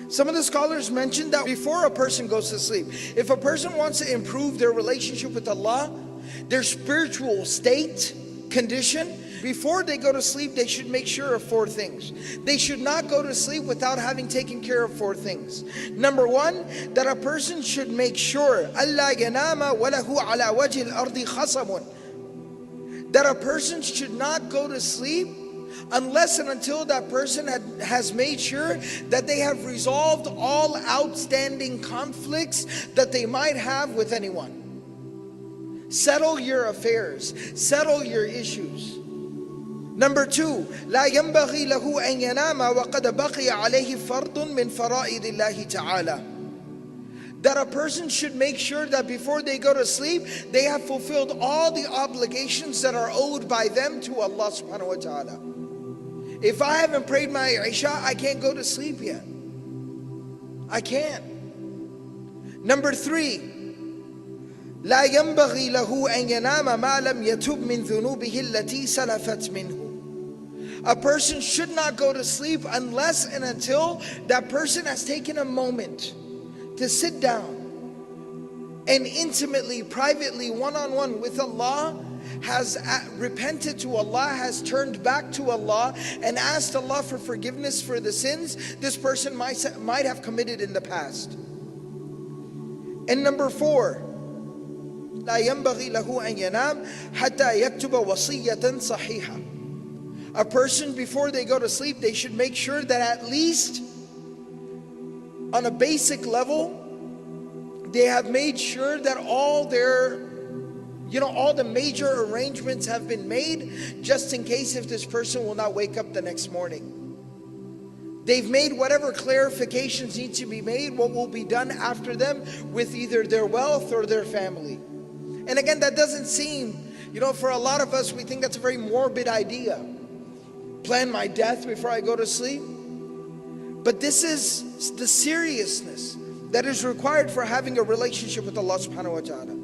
Some of the scholars mentioned that before a person goes to sleep, if a person wants to improve their relationship with Allah, their spiritual state, condition, before they go to sleep, they should make sure of 4 things. They should not go to sleep without having taken care of 4 things. Number 1, that a person should make sure Allah yanama walahu ala wajhi al-ardi khasamun, that a person should not go to sleep unless and until that person has made sure that they have resolved all outstanding conflicts that they might have with anyone. Settle your affairs, settle your issues. Number 2, لا ينبغي له أن ينام وقد بقي عليه فرض من فرائض الله تعالى. That a person should make sure that before they go to sleep, they have fulfilled all the obligations that are owed by them to Allah subhanahu wa ta'ala. If I haven't prayed my Isha, I can't go to sleep yet. I can't. Number 3, لا ينبغي له أن ينام ما لم يتب من ذنوبه التي سلفت منه. A person should not go to sleep unless and until that person has taken a moment to sit down and intimately, privately, one-on-one with Allah, has repented to Allah, has turned back to Allah and asked Allah for forgiveness for the sins this person might have committed in the past. And number 4, لا ينبغي له أن ينام حتى يكتب وصية صحيحة. A person, before they go to sleep, they should make sure that at least on a basic level, they have made sure that all their, all the major arrangements have been made, just in case if this person will not wake up the next morning. They've made whatever clarifications need to be made, what will be done after them with either their wealth or their family. And again, that doesn't seem, for a lot of us, we think that's a very morbid idea. Plan my death before I go to sleep. But this is the seriousness that is required for having a relationship with Allah subhanahu wa ta'ala.